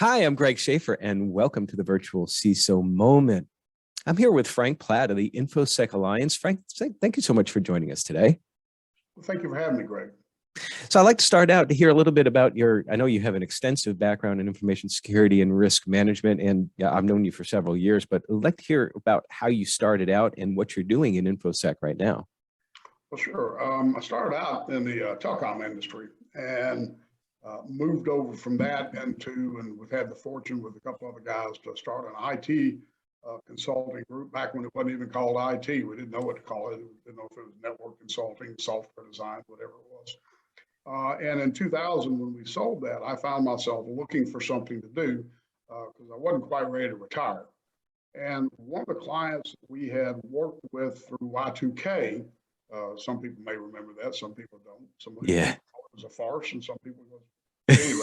Hi, I'm Greg Schaefer, and welcome to the virtual CISO moment. I'm here with Frank Platt of the InfoSec Alliance. Frank, thank you so much for joining us today. Well, thank you for having me, Greg. So I'd like to start out to hear a little bit about I know you have an extensive background in information security and risk management, and I've known you for several years, but I'd like to hear about how you started out and what you're doing in InfoSec right now. Well, sure. I started out in the telecom industry and moved over from that into, and we've had the fortune with a couple other guys to start an IT consulting group back when it wasn't even called IT. We didn't know what to call it. We didn't know if it was network consulting, software design, whatever it was. And in 2000, when we sold that, I found myself looking for something to do because I wasn't quite ready to retire. And one of the clients we had worked with through Y2K, some people may remember that, some people don't. Somebody thought it was a farce, and some people was. Anyway,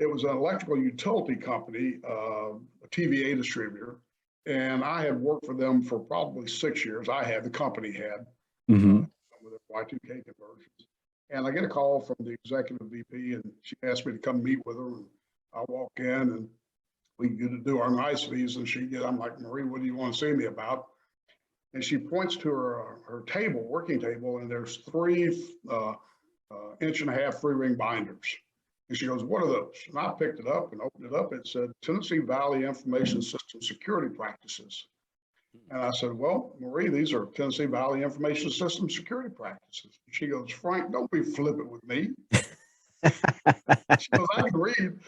it was an electrical utility company, a TVA distributor, and I had worked for them for probably 6 years. The company had, with their Y2K conversions. And I get a call from the executive VP, and she asked me to come meet with her. And I walk in, and we get to do our niceties, and I'm like, Marie, what do you want to see me about? And she points to her table, working table, and there's 3 inch-and-a-half 3-ring binders. And she goes, what are those? And I picked it up and opened it up. It said, Tennessee Valley Information System Security Practices. And I said, well, Marie, these are Tennessee Valley Information System Security Practices. And she goes, Frank, don't be flippant with me. She goes, I can read.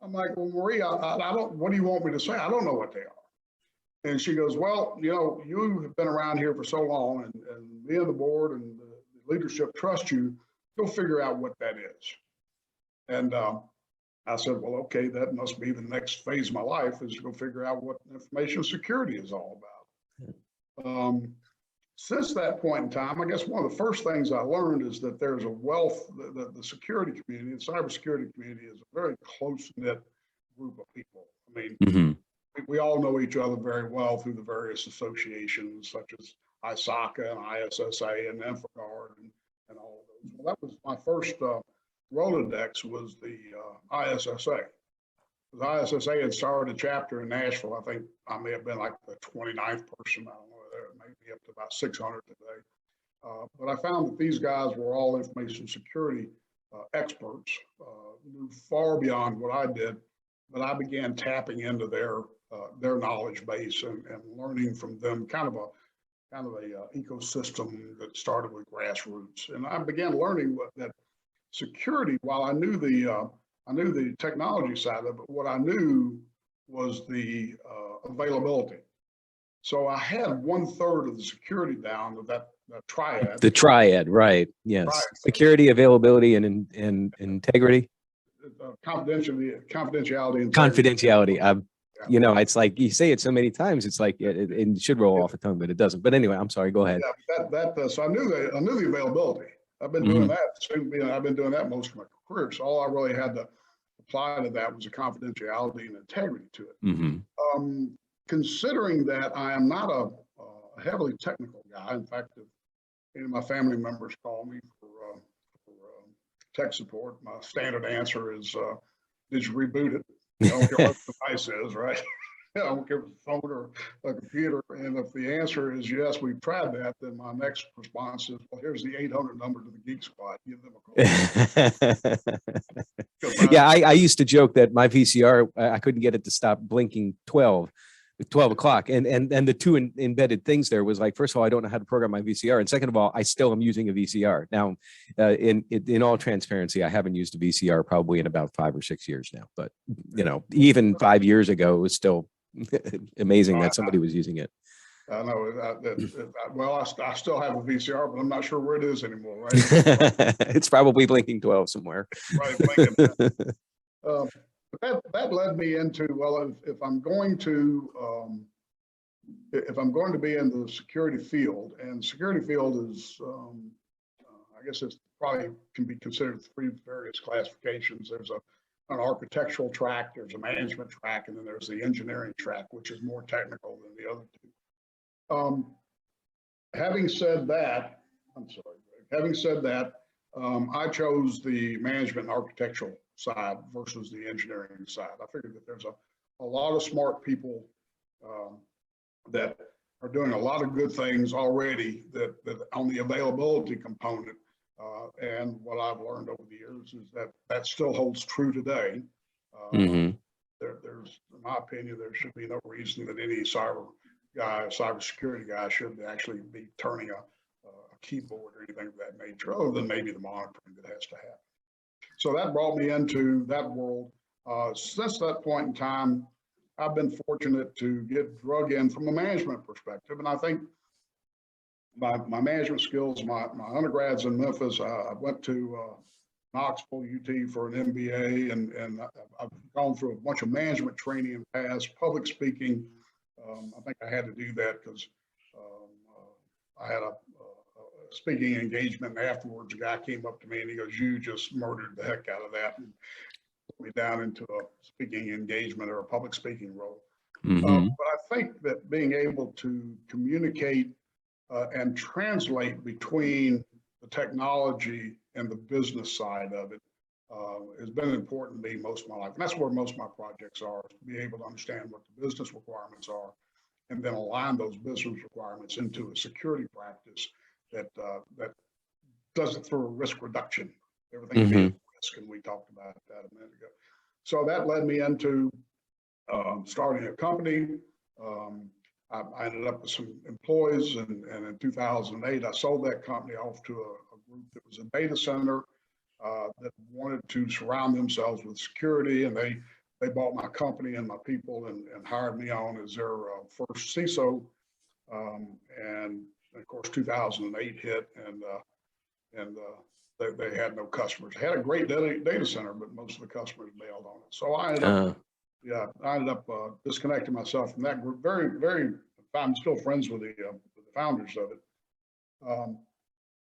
I'm like, well, Marie, I don't, what do you want me to say? I don't know what they are. And she goes, well, you have been around here for so long, and me and the board and the leadership trust you. Go figure out what that is. And I said, well, okay, that must be the next phase of my life, is to go figure out what information security is all about. Since that point in time, I guess one of the first things I learned is that there's a wealth, the security community, the cybersecurity community is a very close-knit group of people. I mean, we all know each other very well through the various associations such as ISACA and ISSA and InfoGuard and all of those. Well, that was my first Rolodex, was the ISSA. The ISSA had started a chapter in Nashville. I think I may have been like the 29th person. I don't know, there may be up to about 600 today. But I found that these guys were all information security experts, knew far beyond what I did. But I began tapping into their knowledge base and learning from them, kind of a ecosystem that started with grassroots. And I began learning that security, while I knew the technology side of it, but what I knew was the availability. So I had 1/3 of the security down of that triad. The triad, right? Yes, triad. Security, availability, and integrity. Confidentiality. And confidentiality. It's like you say it so many times. It's like it should roll off the tongue, but it doesn't. But anyway, I'm sorry. Go ahead. Yeah, so I knew the availability. I've been doing that. I've been doing that most of my career. So all I really had to apply to that was a confidentiality and integrity to it. Considering that I am not a heavily technical guy. In fact, if any of my family members call me for tech support, my standard answer is, did you reboot it? I don't care what the device is, right? I don't care if it's a phone or a computer. And if the answer is yes, we've tried that, then my next response is, well, here's the 800 number to the Geek Squad. Give them a call. Yeah, I used to joke that my VCR, I couldn't get it to stop blinking 12 o'clock. And the two embedded things there was like, first of all, I don't know how to program my VCR. And second of all, I still am using a VCR. Now, in all transparency, I haven't used a VCR probably in about 5 or 6 years now. But, even 5 years ago, it was still amazing that somebody was using it. I know. Well, I still have a VCR, but I'm not sure where it is anymore, right? It's probably blinking 12 somewhere. Right, blinking. That led me into, well, if I'm going to be in the security field, and security field is, I guess it's probably can be considered 3 various classifications. There's an architectural track, there's a management track, and then there's the engineering track, which is more technical than the other 2. Having said that, I chose the management and architectural side versus the engineering side. I figured that there's a lot of smart people that are doing a lot of good things already that on the availability component. And what I've learned over the years is that still holds true today. There's, in my opinion, there should be no reason that any cybersecurity guy should actually be turning a keyboard or anything of that nature, other than maybe the monitoring that has to happen. So that brought me into that world. Since that point in time, I've been fortunate to get drug in from a management perspective. And I think my management skills, my undergrads in Memphis, I went to Knoxville, UT for an MBA, and I've gone through a bunch of management training in the past, public speaking. I think I had to do that because I had a speaking engagement, and afterwards a guy came up to me and he goes, "You just murdered the heck out of that," and put me down into a speaking engagement or a public speaking role. But I think that being able to communicate and translate between the technology and the business side of it has been important to me most of my life. And that's where most of my projects are, to be able to understand what the business requirements are and then align those business requirements into a security practice that does it through risk reduction. Everything being risk, and we talked about that a minute ago. So that led me into starting a company. I ended up with some employees, and in 2008, I sold that company off to a group that was a data center that wanted to surround themselves with security, and they bought my company and my people and hired me on as their first CISO. And of course, 2008 hit, and they had no customers. They had a great data center, but most of the customers bailed on it. So I ended up disconnecting myself from that group. I'm still friends with the founders of it.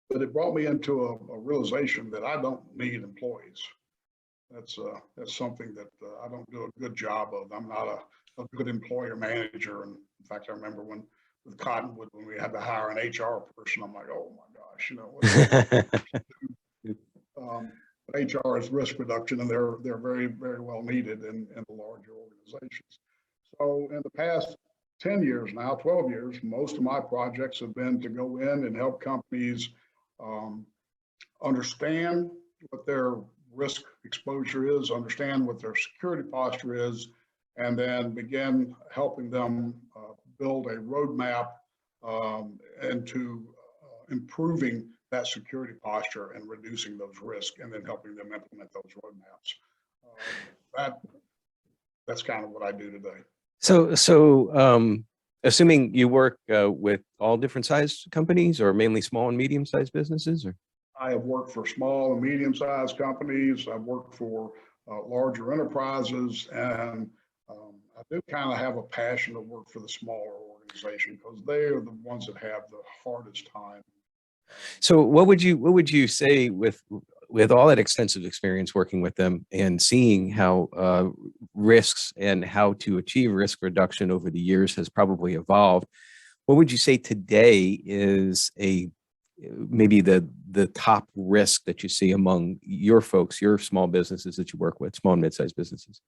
But it brought me into a realization that I don't need employees. That's something that I don't do a good job of. I'm not a good employer manager. And in fact, I remember with Cottonwood, when we had to hire an HR person, I'm like, oh my gosh, HR is risk reduction, and they're very, very well needed in the larger organizations. So in the past 10 years now, 12 years, most of my projects have been to go in and help companies understand what their risk exposure is, understand what their security posture is, and then begin helping them build a roadmap into improving that security posture and reducing those risks, and then helping them implement those roadmaps. That's kind of what I do today. So assuming you work with all different sized companies, or mainly small and medium sized businesses, or? I have worked for small and medium sized companies. I've worked for larger enterprises, and I do kind of have a passion to work for the smaller organization because they are the ones that have the hardest time. So what would you say with all that extensive experience working with them and seeing how risks and how to achieve risk reduction over the years has probably evolved? What would you say today is maybe the top risk that you see among your folks, your small businesses that you work with, small and mid-sized businesses?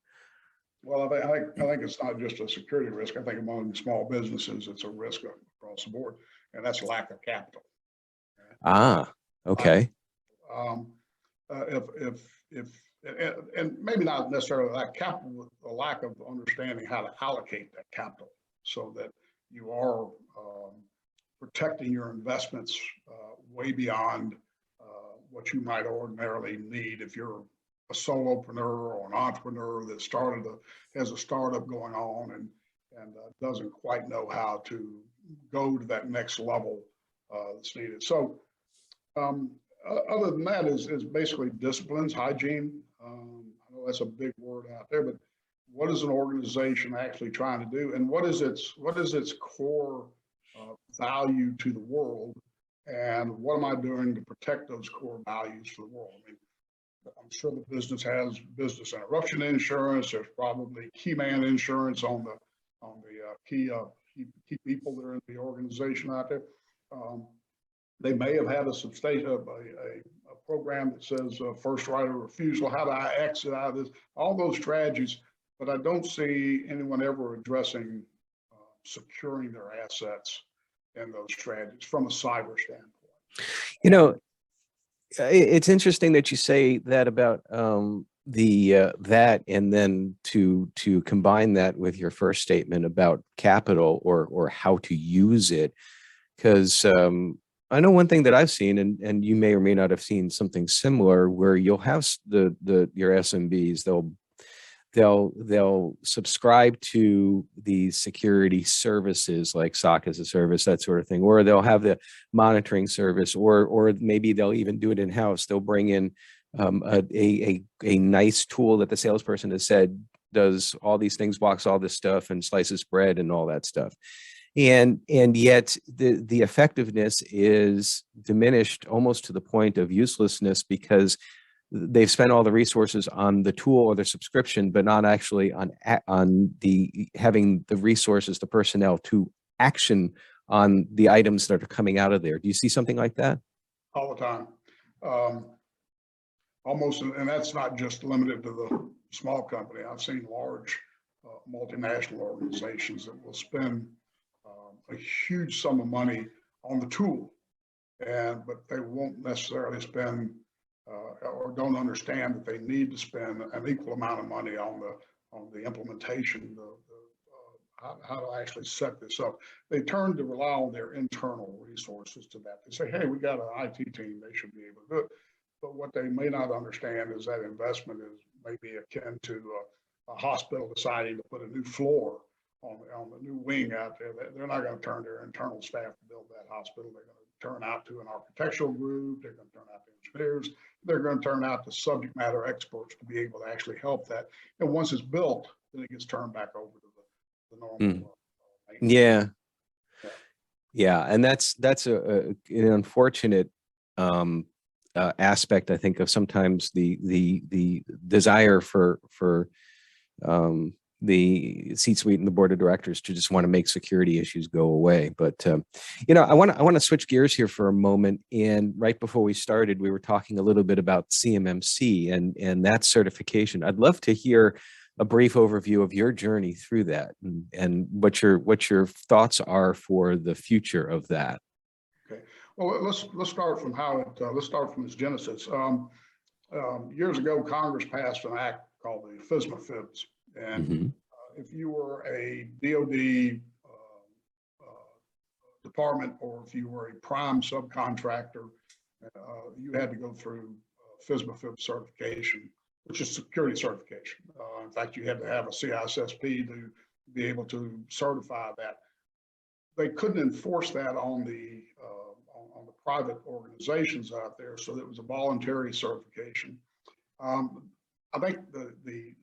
Well, I think it's not just a security risk. I think among small businesses, it's a risk across the board, and that's lack of capital. Okay. And maybe not necessarily lack of capital, but a lack of understanding how to allocate that capital so that you are protecting your investments way beyond what you might ordinarily need if you're a solopreneur or an entrepreneur that has a startup going on and doesn't quite know how to go to that next level that's needed. So other than that is basically disciplines, hygiene. I know that's a big word out there, but what is an organization actually trying to do, and what is its core value to the world, and what am I doing to protect those core values for the world? I mean, I'm sure the business has business interruption insurance. There's probably key man insurance on the key people that are in the organization out there. They may have had a program that says first right of refusal, how do I exit out of this, all those strategies, but I don't see anyone ever addressing securing their assets in those strategies from a cyber standpoint. You know, it's interesting that you say that about that, and then to combine that with your first statement about capital or how to use it, because I know one thing that I've seen, and you may or may not have seen something similar, where you'll have your SMBs, they'll subscribe to these security services like SOC as a service, that sort of thing, or they'll have the monitoring service, or maybe they'll even do it in-house. They'll bring in a nice tool that the salesperson has said does all these things, blocks all this stuff, and slices bread and all that stuff. And yet the effectiveness is diminished almost to the point of uselessness, because they've spent all the resources on the tool or the subscription, but not actually on having the resources, the personnel to action on the items that are coming out of there. Do you see something like that? All the time. Almost, and that's not just limited to the small company. I've seen large multinational organizations that will spend a huge sum of money on the tool, but they won't necessarily spend or don't understand that they need to spend an equal amount of money on the implementation, how to actually set this up. They turn to rely on their internal resources to that. They say, hey, we got an IT team, they should be able to do it. But what they may not understand is that investment is maybe akin to a hospital deciding to put a new floor on the new wing out there. They're not going to turn their internal staff to build that hospital. They're going to turn out to an architectural group. They're going to turn out to engineers. They're going to turn out to subject matter experts to be able to actually help that. And once it's built, then it gets turned back over to the normal. Yeah, and that's an unfortunate aspect, I think, of sometimes the desire for the C-suite and the board of directors to just want to make security issues go away. But I want to switch gears here for a moment. And right before we started, we were talking a little bit about CMMC and that certification. I'd love to hear a brief overview of your journey through that and what your thoughts are for the future of that. Okay. Well, let's start from let's start from its genesis. Years ago, Congress passed an act called the FISMA-FIBS. And if you were a DOD department, or if you were a prime subcontractor, you had to go through FISMA-FIBS certification, which is security certification. In fact, you had to have a CISSP to be able to certify that. They couldn't enforce that on the private organizations out there, so it was a voluntary certification. I think the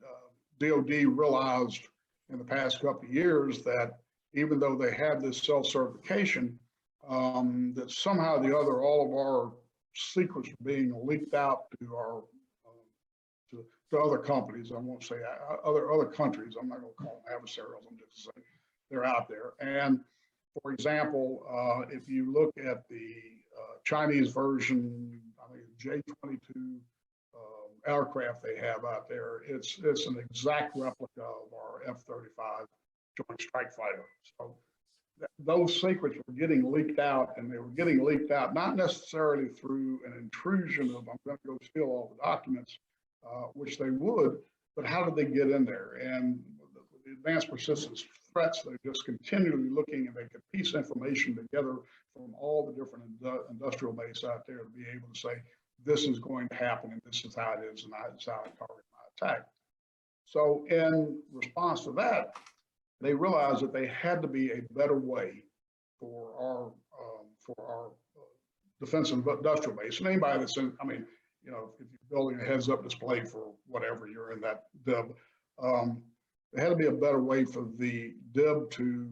DOD realized in the past couple of years that even though they had this self-certification, that somehow or the other, all of our secrets were being leaked out to to other companies. I won't say other countries. I'm not going to call them adversarials. I'm just saying they're out there. And for example, if you look at the Chinese version, I mean, J-22 aircraft they have out there, it's an exact replica of our F-35 Joint Strike Fighter. So those secrets were getting leaked out, and they were getting leaked out not necessarily through an intrusion of I'm going to go steal all the documents, which they would, but how did they get in there? And the advanced persistence threats, they're just continually looking, and they could piece information together from all the different industrial base out there to be able to say, this is going to happen, and this is how it is, and this is how I target my attack. So in response to that, they realized that they had to be a better way for our defense industrial base. And anybody that's in, I mean, if you're building a heads-up display for whatever, you're in that DIB, there had to be a better way for the DIB to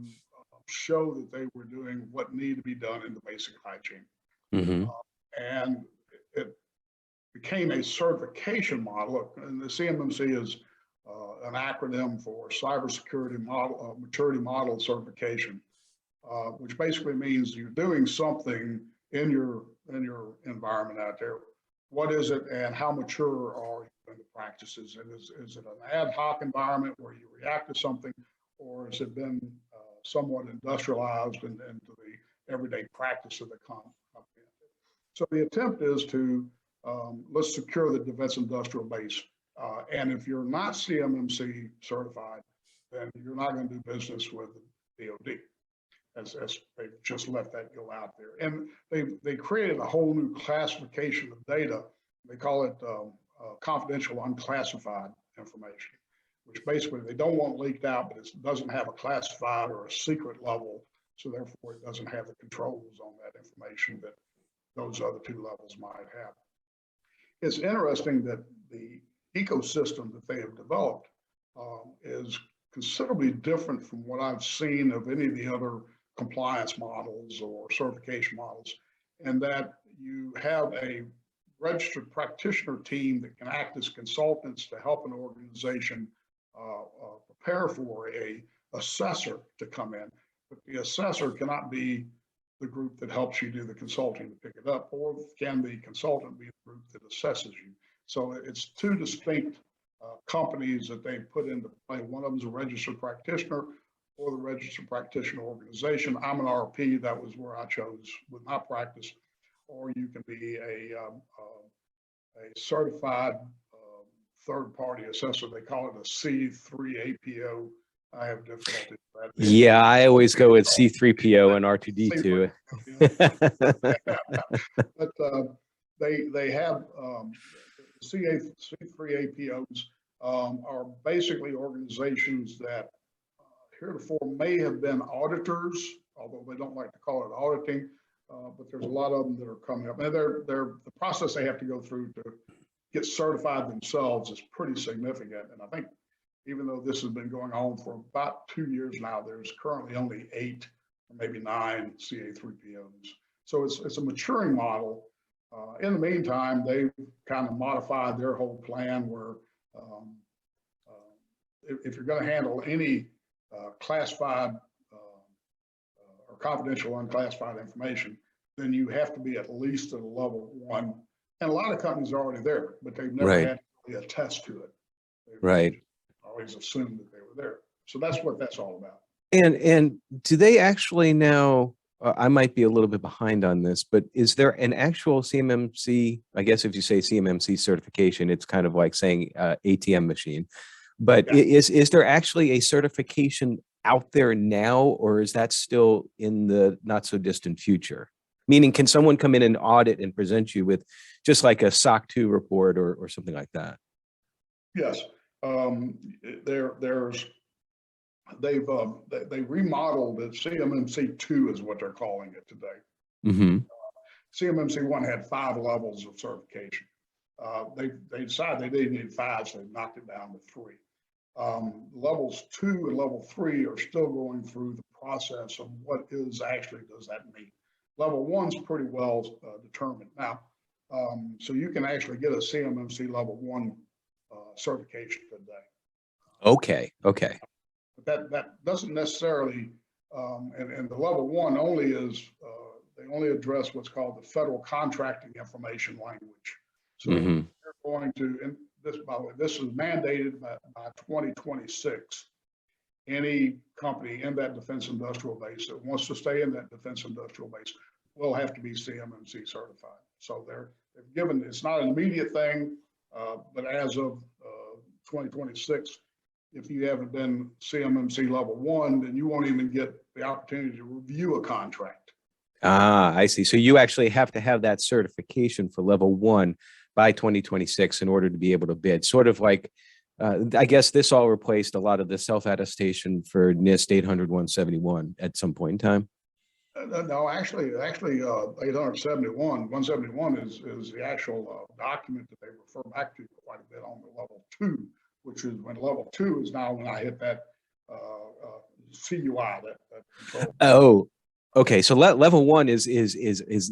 show that they were doing what needed to be done in the basic hygiene. And it became a certification model, and the CMMC is an acronym for Cybersecurity Model Maturity Model Certification, which basically means you're doing something in your environment out there what is it and how mature are you in the practices? And is it an ad hoc environment where you react to something, or has it been somewhat industrialized into the everyday practice of the company? So the attempt is to let's secure the defense industrial base. And if you're not CMMC certified, then you're not going to do business with the DoD. As they've just let that go out there. And they created a whole new classification of data. They call it confidential unclassified information, which basically they don't want leaked out, but it doesn't have a classified or a secret level. So therefore it doesn't have the controls on that information that those other two levels might have. It's interesting that the ecosystem that they have developed is considerably different from what I've seen of any of the other compliance models or certification models, and that you have a registered practitioner team that can act as consultants to help an organization prepare for a assessor to come in. But the assessor cannot be the group that helps you do the consulting to pick it up, or can the consultant be the group that assesses you? So it's two distinct companies that they put into play. One of them is a registered practitioner or the registered practitioner organization. I'm an RP, that was where I chose with my practice. Or you can be a certified third-party assessor. They call it a C3APO. I have difficulty with that. Yeah, I always go with C3PO and R2D2. But they have C3APOs are basically organizations that heretofore may have been auditors, although they don't like to call it auditing, but there's a lot of them that are coming up. And the process they have to go through to get certified themselves is pretty significant. And I think even though this has been going on for about 2 years now, there's currently only 8 or maybe 9 CA3POs. So it's a maturing model. In the meantime, they've kind of modified their whole plan where if you're going to handle any classified or confidential unclassified information, then you have to be at least at a level 1. And a lot of companies are already there, but they've never had to really attest to it. They've always assumed that they were there. So that's what that's all about. And do they actually now, I might be a little bit behind on this, but is there an actual CMMC, I guess if you say CMMC certification, it's kind of like saying ATM machine, but is there actually a certification out there now, or is that still in the not so distant future? Meaning, can someone come in and audit and present you with just like a SOC 2 report or something like that? Yes, they remodeled it. CMMC 2 is what they're calling it today. Mm-hmm. CMMC 1 had 5 levels of certification. They decided they didn't need 5, so they knocked it down to 3. Levels 2 and level 3 are still going through the process of what does that mean. Level 1's pretty well determined now. So you can actually get a CMMC level 1 certification today. Okay. But that doesn't necessarily, and the level 1 only is, they only address what's called the federal contracting information language. So they're going to, and this, by the way, this is mandated by 2026. Any company in that defense industrial base that wants to stay in that defense industrial base will have to be CMMC certified. So they've given, it's not an immediate thing, but as of 2026, if you haven't been CMMC level 1, then you won't even get the opportunity to review a contract. Ah, I see. So you actually have to have that certification for level 1 by 2026 in order to be able to bid. Sort of like, I guess this all replaced a lot of the self-attestation for NIST 800-171 at some point in time. No, actually, 171 is the actual document that they refer back to quite a bit on the level 2, which is when level 2 is now when I hit that CUI, that control. Oh, okay. So level 1 is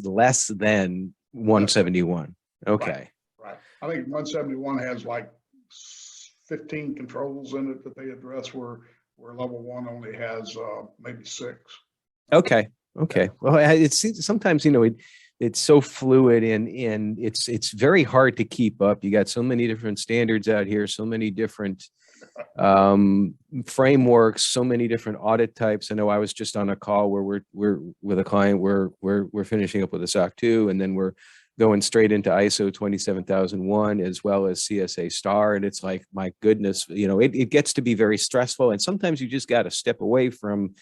less than 171. Okay. Right. I think 171 has like 15 controls in it that they address, where level 1 only has maybe 6. Okay. Okay. Well, it's sometimes, it's so fluid and it's very hard to keep up. You got so many different standards out here, so many different frameworks, so many different audit types. I know I was just on a call where we're with a client, we're finishing up with a SOC 2, and then we're going straight into ISO 27001 as well as CSA star. And it's like, my goodness, it gets to be very stressful. And sometimes you just got to step away from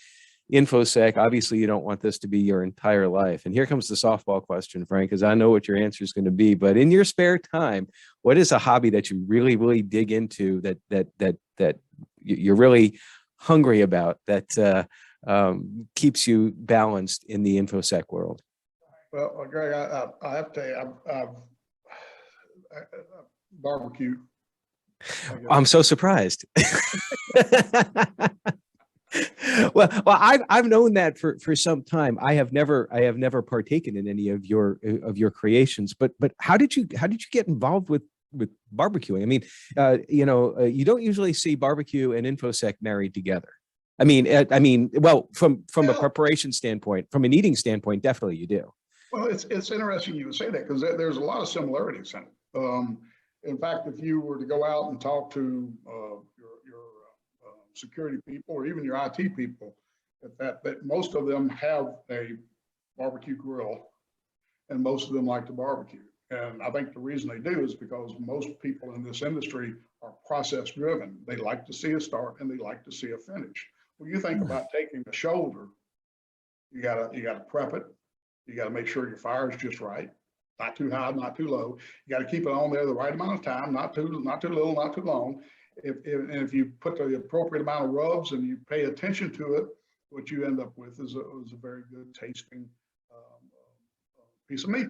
infosec. Obviously, you don't want this to be your entire life. And here comes the softball question, Frank, because I know what your answer is going to be. But in your spare time, what is a hobby that you really, really dig into that you're really hungry about, that keeps you balanced in the infosec world? Well, Greg, I have to tell you, barbecue. I'm so surprised. Well, I've known that for some time. I have never partaken in any of your creations. But how did you get involved with barbecuing? I mean, you don't usually see barbecue and infosec married together. I mean, well, from a preparation standpoint, from an eating standpoint, definitely you do. Well, it's interesting you would say that, because there's a lot of similarities in it. In fact, if you were to go out and talk to your security people or even your IT people, that most of them have a barbecue grill, and most of them like to barbecue. And I think the reason they do is because most people in this industry are process driven. They like to see a start and they like to see a finish. When you think about taking a shoulder, you gotta prep it. You got to make sure your fire is just right, not too high, not too low. You got to keep it on there the right amount of time, not too little, not too long. If you put the appropriate amount of rubs and you pay attention to it, what you end up with is a very good tasting piece of meat.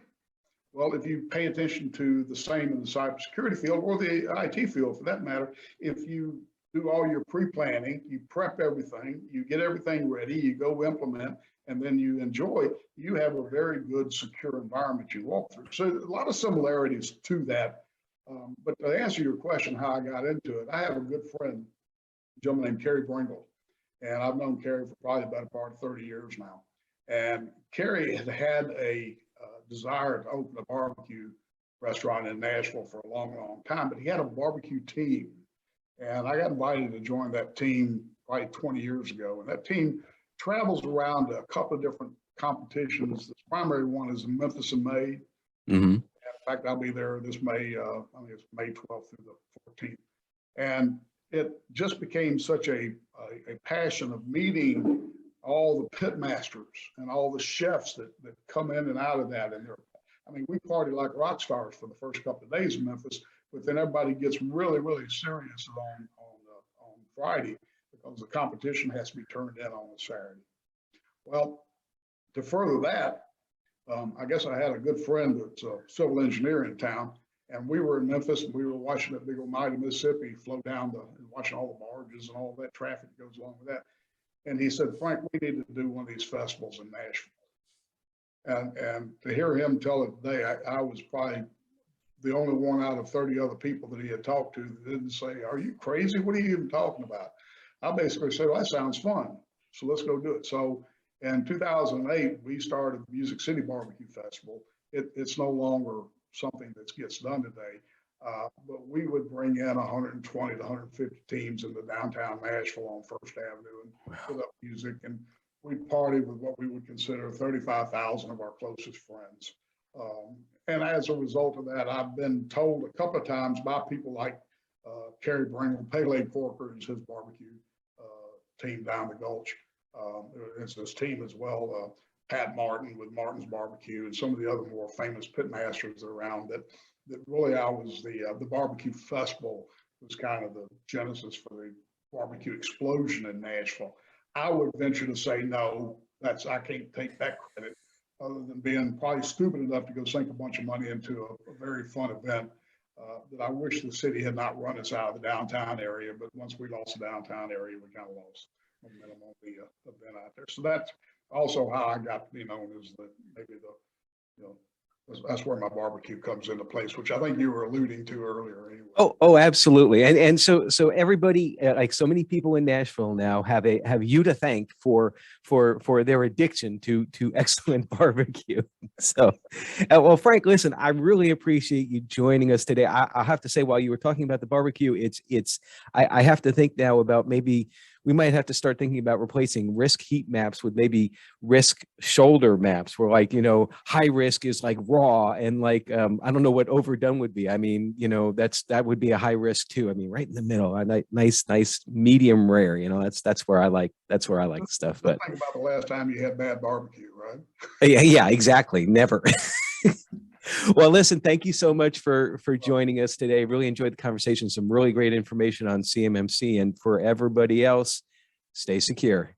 Well, if you pay attention to the same in the cybersecurity field, or the IT field for that matter, if you do all your pre-planning, you prep everything, you get everything ready, you go implement, and then you enjoy, you have a very good, secure environment you walk through. So a lot of similarities to that. But to answer your question, how I got into it, I have a good friend, a gentleman named Kerry Bringle, and I've known Kerry for probably about a part of 30 years now. And Kerry had a desire to open a barbecue restaurant in Nashville for a long, long time, but he had a barbecue team. And I got invited to join that team probably 20 years ago. And that team travels around to a couple of different competitions. The primary one is in Memphis in May. Mm-hmm. In fact, I'll be there this May, I think it's May 12th through the 14th. And it just became such a passion of meeting all the pit masters and all the chefs that come in and out of that. And we party like rock stars for the first couple of days in Memphis, but then everybody gets really, really serious on Friday, because the competition has to be turned in on a Saturday. Well, to further that, I guess I had a good friend that's a civil engineer in town, and we were in Memphis and we were watching that big old mighty Mississippi flow down and watching all the barges and all that traffic that goes along with that. And he said, Frank, we need to do one of these festivals in Nashville. And to hear him tell it today, I was probably the only one out of 30 other people that he had talked to that didn't say, are you crazy? What are you even talking about? I basically said, well, that sounds fun. So let's go do it. So in 2008, we started the Music City Barbecue Festival. It's no longer something that gets done today, but we would bring in 120 to 150 teams into downtown Nashville on First Avenue and put up music. And we'd party with what we would consider 35,000 of our closest friends. And as a result of that, I've been told a couple of times by people like Kerry Bringle, Pele Porker is his barbecue team down the Gulch. It's his team as well. Pat Martin with Martin's Barbecue and some of the other more famous pit masters that are around. That really, I was the barbecue festival was kind of the genesis for the barbecue explosion in Nashville. I would venture to say no. I can't take that credit, other than being probably stupid enough to go sink a bunch of money into a very fun event that I wish the city had not run us out of the downtown area. But once we lost the downtown area, we kind of lost momentum on the event out there. So that's also how I got to be known as maybe the That's where my barbecue comes into place, which I think you were alluding to earlier anyway. Oh, absolutely. And so everybody, like so many people in Nashville now have you to thank for their addiction to excellent barbecue. So, well, Frank, listen, I really appreciate you joining us today. I have to say, while you were talking about the barbecue, I have to think now about maybe we might have to start thinking about replacing risk heat maps with maybe risk shoulder maps, where, like, high risk is like raw, and like I don't know what overdone would be. I mean, that would be a high risk too. I mean, right in the middle, a nice medium rare. That's where I like stuff. But think about the last time you had bad barbecue, right? Yeah, exactly. Never. Well, listen, thank you so much for joining us today. Really enjoyed the conversation. Some really great information on CMMC, and for everybody else, stay secure.